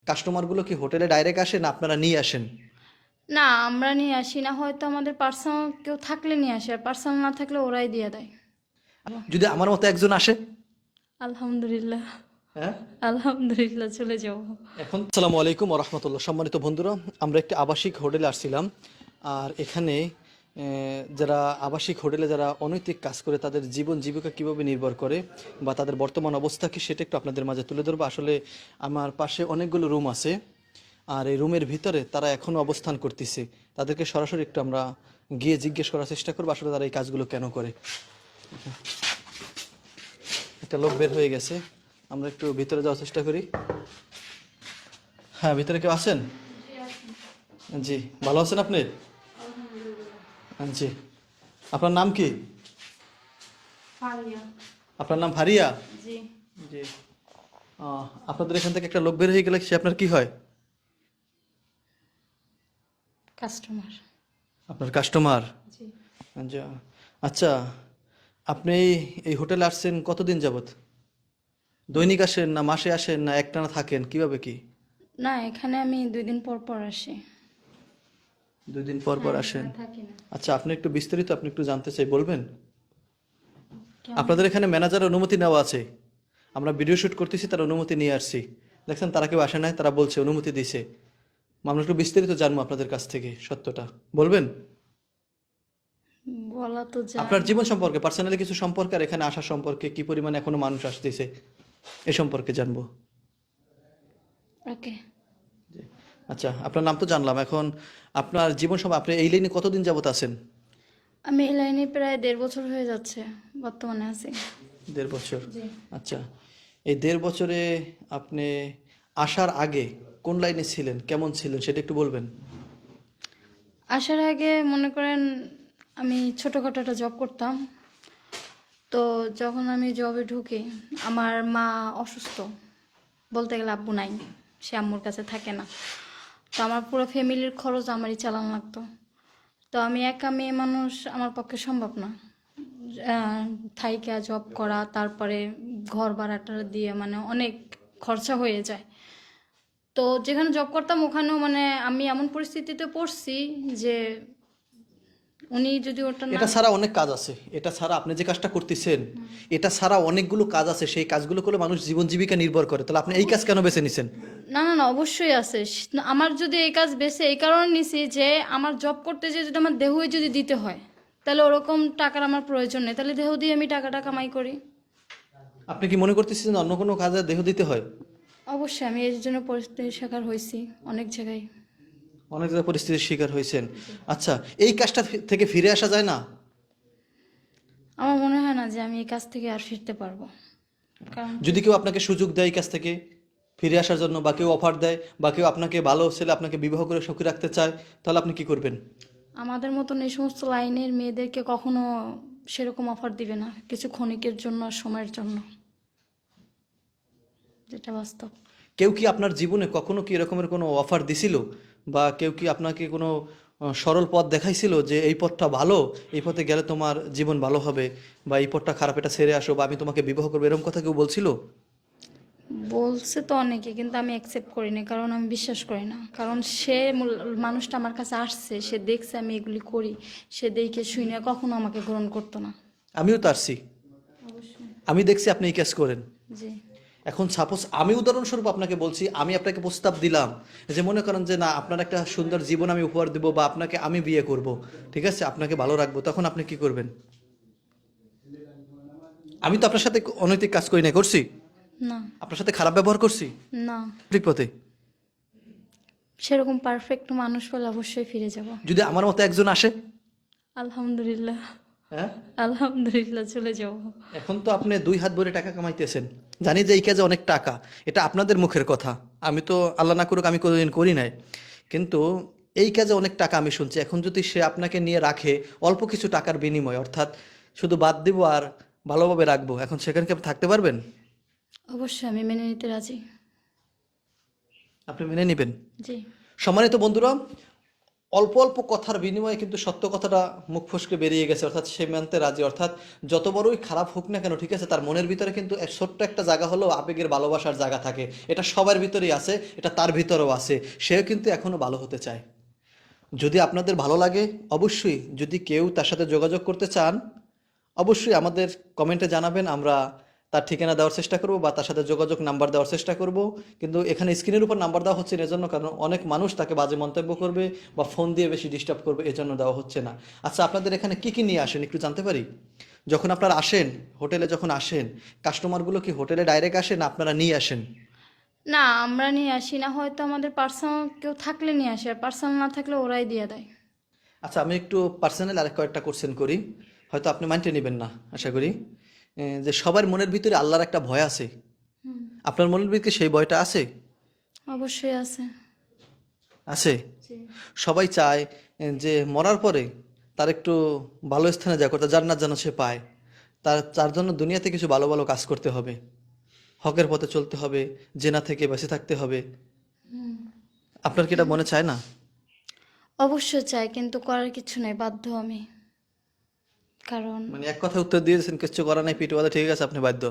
কাস্টমারগুলো কি হোটেলে ডাইরেক্ট আসে না আপনারা নিয়ে আসেন? না, আমরা নিয়ে আসি না, হয়তো আমাদের পার্সোনাল কেউ থাকলে নিয়ে আসে, আর পার্সোনাল না থাকলে ওরাই দিয়ে দেয়। যদি আমার মতো একজন আসে? আলহামদুলিল্লাহ। হ্যাঁ। আলহামদুলিল্লাহ, চলে যাব। এখন আসসালামু আলাইকুম ওয়া রাহমাতুল্লাহ। সম্মানিত বন্ধুরা, আমরা একটি আবাসিক হোটেলে আসছিলাম। আর এখানে যারা আবাসিক হোটেলে যারা অনৈতিক কাজ করে তাদের জীবন জীবিকা কীভাবে নির্ভর করে বা তাদের বর্তমান অবস্থা কি সেটা একটু আপনাদের মাঝে তুলে ধরবো। আসলে আমার পাশে অনেকগুলো রুম আছে, আর এই রুমের ভিতরে তারা এখনও অবস্থান করতেছে। তাদেরকে সরাসরি একটু আমরা গিয়ে জিজ্ঞেস করার চেষ্টা করবো আসলে তারা এই কাজগুলো কেন করে। একটা লোক বের হয়ে গেছে, আমরা একটু ভিতরে যাওয়ার চেষ্টা করি। হ্যাঁ, ভিতরে কেউ আছেন? জি, ভালো আছেন আপনি? জি। আপনার নাম কি? ফারিয়া। আপনার নাম ফারিয়া? জি। জি। আপনাদের এখান থেকে একটা লোক বের হয়ে গেলে সে আপনার কি হয়? কাস্টমার। আপনার কাস্টমার? জি। আচ্ছা। আচ্ছা, আপনি এই হোটেলে আসছেন কতদিন যাবত? দৈনিক আসেন না মাসে আসেন না একটানা থাকেন, কিভাবে কি? না, এখানে আমি 2 দিন পর পর আসি। 2 দিন পর পর হ্যাঁ, আসেন? এখানে থাকি না। আচ্ছা, আপনি একটু বিস্তারিত আপনি একটু জানতে চাই, বলবেন? কেমন? আপনাদের এখানে ম্যানেজারের অনুমতি নেওয়া আছে? আমরা ভিডিও শ্যুট করতেছি, তার অনুমতি নিয়ে আসছি। দেখছেন তারা কেউ আসে নাই, তারা বলছে অনুমতি দিছে। আমরা একটু বিস্তারিত জানবো আপনাদের কাছ থেকে, সত্যটা বলবেন? বলা তো আপনার যায়। জীবন সম্পর্কে, পার্সোনালি কিছু সম্পর্কে, আর এখানে আসা সম্পর্কে, কি পরিমাণে এখনো মানুষ আসতেছে এ সম্পর্কে জানবো। ওকে। জি। আচ্ছা, আপনার নাম তো জানলাম, এখন আপনার জীবন সম্পর্কে আপনি এই লাইনে কতদিন যাবত আছেন? আমি এই লাইনে প্রায় 1.5 বছর হয়ে যাচ্ছে, বর্তমানে আছি। 1.5 বছর? জি। আচ্ছা, এই 1.5 বছরে আপনি আসার আগে কোন লাইনে ছিলেন, কেমন ছিলেন সেটা একটু বলবেন? আসার আগে মনে করেন আমি ছোটোখাটো একটা জব করতাম। তো যখন আমি জবে ঢুকি, আমার মা অসুস্থ, বলতে গেলে আব্বু নাই, সে আম্মুর কাছে থাকে না। তো আমার পুরো ফ্যামিলির খরচ আমারই চালান লাগতো। তো আমি একা মেয়ে মানুষ, আমার পক্ষে সম্ভব না থাইকা জব করা, তারপরে ঘর ভাড়াটা দিয়ে মানে অনেক খরচা হয়ে যায়। তো যেখানে জব করতাম ওখানেও মানে আমি এমন পরিস্থিতিতে পড়ছি যে উনি যদি ওটা না। এটা ছাড়া অনেক কাজ আছে, এটা ছাড়া আপনি যে কাজটা করতেছেন এটা ছাড়া অনেকগুলো কাজ আছে, সেই কাজগুলো করলে মানুষ জীবন জীবিকা নির্ভর করে, তাহলে আপনি এই কাজ কেন বেছে নিছেন? না না না, অবশ্যই আছে। আমার যদি এই কাজ বেছে এই কারণে নিছি যে আমার জব করতে যে যদি আমার দেহই যদি দিতে হয়, তাহলে ওরকম টাকার আমার প্রয়োজন নেই, তাহলে দেহ দিয়ে আমি টাকাটা কামাই করি। আপনি কি মনে করতেছেন অন্য কোনো কাজে দেহ দিতে হয়? অবশ্যই আমি এর জন্য পরিস্থিতির শিকার হয়েছি অনেক জায়গায়। অনেক জায়গায় পরিস্থিতির শিকার হয়েছেন। আচ্ছা, এই কাজটা থেকে ফিরে আসা যায় না? আমার মনে হয় না যে আমি এই কাজ থেকে আর ফিরতে পারবো, কারণ যদি কেউ আপনাকে সুযোগ দেয় এই কাজ থেকে ফিরে আসার জন্য, বা কেউ অফার দেয়, বা কেউ আপনাকে ভালো ছেলে আপনাকে বিবাহ করে সুখী রাখতে চায়, তাহলে আপনি কি করবেন? আমাদের মতন এই সমস্ত লাইনের মেয়েদেরকে কখনো সেরকম অফার দিবে না, কিছু ক্ষণিকের জন্য আর সময়ের জন্য, যেটা বাস্তব। কেউ কি আপনার জীবনে কখনো কি এরকমের কোনো অফার দিছিল, বা কেউ কি আপনাকে কোনো সরল পথ দেখাইছিল যে এই পথটা ভালো, এই পথে গেলে তোমার জীবন ভালো হবে, বা এই পথটা খারাপ, এটা ছেড়ে আসো, বা আমি তোমাকে বিবাহ করবো, এরকম কথা কেউ বলছিল? বলছে তো অনেকে, কিন্তু আমি অ্যাকসেপ্ট করি না, কারণ আমি বিশ্বাস করি না। কারণ মানুষটা আমার কাছে আসছে, সে দেখছে আমি এগুলি করি, সে দেখে শুনে কখনো আমাকে গ্রহণ করতো না। আমিও তো আসছি, অবশ্যই। আমি দেখছি আপনি এই কাজ করেন। জি। এখন সাপোজ আমি উদাহরণস্বরূপ আপনাকে বলছি, আমি আপনাকে প্রস্তাব দিলাম যে মনে করেন যে না, আপনার একটা সুন্দর জীবন আমি উপহার দেবো, বা আপনাকে আমি বিয়ে করব, ঠিক আছে, আপনাকে ভালো রাখবো, তখন আপনি কি করবেন? আমি তো আপনার সাথে অনৈতিক কাজ করি না, করছি? না। আপনার সাথে খারাপ ব্যবহার করছি না। ঠিক পথে? সেরকম পারফেক্ট মানুষ হলে অবশ্যই ফিরে যাব। যদি আমার মতো একজন আসে? আলহামদুলিল্লাহ। হ্যাঁ। আলহামদুলিল্লাহ, চলে যাব। এখন তো আপনি 2 হাত ভরে টাকা কামাইতেছেন, জানি যে এই কাজে অনেক টাকা, এটা আপনাদের মুখের কথা, আমি তো আল্লাহ না করুক আমি কোনোদিন করি নাই, কিন্তু এই কাজে অনেক টাকা আমি শুনছি। এখন যদি সে আপনাকে নিয়ে রাখে অল্প কিছু টাকার বিনিময়, অর্থাৎ শুধু বাদ দিব আর ভালোভাবে রাখবো, এখন সেখানে কি আপনি থাকতে পারবেন? অবশ্যই আমি মেনে নিতে রাজি। আপনি মেনে নেবেন? জি। সম্মানিত বন্ধুরা, অল্প অল্প কথার বিনিময়ে কিন্তু সত্য কথাটা মুখ ফসকে বেরিয়ে গেছে, অর্থাৎ সে মানতে রাজি। অর্থাৎ যত বড়ই খারাপ হোক না কেন, ঠিক আছে, তার মনের ভিতরে কিন্তু এক ছোট্ট একটা জায়গা হলেও আবেগের ভালোবাসার জায়গা থাকে। এটা সবার ভিতরেই আছে, এটা তার ভিতরেও আছে। সেও কিন্তু এখনো ভালো হতে চায়। যদি আপনাদের ভালো লাগে, অবশ্যই যদি কেউ তার সাথে যোগাযোগ করতে চান, অবশ্যই আমাদের কমেন্টে জানাবেন। আমরা তার ঠিকানা দেওয়ার চেষ্টা করব বা তার সাথে যোগাযোগ নাম্বার দেওয়ার চেষ্টা করব। কিন্তু এখানে স্ক্রিনের উপর নাম্বার দেওয়া হচ্ছে না এজন্য, কারণ অনেক মানুষ তাকে বাজে মন্তব্য করবে বা ফোন দিয়ে বেশি ডিস্টার্ব করবে, এজন্য দেওয়া হচ্ছে না। আচ্ছা, আপনাদের এখানে কি কি নিয়ে আসেন একটু জানতে পারি? যখন আপনারা আসেন, হোটেলে যখন আসেন, কাস্টমারগুলো কি হোটেলে ডাইরেক্ট আসেন না আপনারা নিয়ে আসেন? না, আমরা নিয়ে আসি না, হয়তো আমাদের পার্সোনাল কেউ থাকলে নিয়ে আসে, আর পার্সোনাল না থাকলে ওরাই দিয়ে দেয়। আচ্ছা, আমি একটু পার্সোনাল আরেক কয়েকটা কোশ্চেন করি, হয়তো আপনি মাইন্ডে নেবেন না আশা করি। যে সবার মনের ভিতরে আল্লাহর একটা ভয় আছে, হুম। আপনার মনের ভিতরে সেই ভয়টা আছে? অবশ্যই আছে। আছে। জি। সবাই চায় যে মরার পরে তার একটু ভালো স্থানে যা করতে, জান্নাত যেন সে পায়। তার জন্য দুনিয়াতে কিছু ভালো ভালো কাজ করতে হবে, হকের পথে চলতে হবে, জেনা থেকে বেঁচে থাকতে হবে। হুম। আপনার কি এটা মনে চায় না? অবশ্যই চাই, কিন্তু করার কিছু নেই, বাধ্য আমি। কারণ মানে এক কথায় উত্তর দিয়েছেন, কিছু করার নাই, পিটুয়াদা ঠিক আছে, আপনি বাধ্য।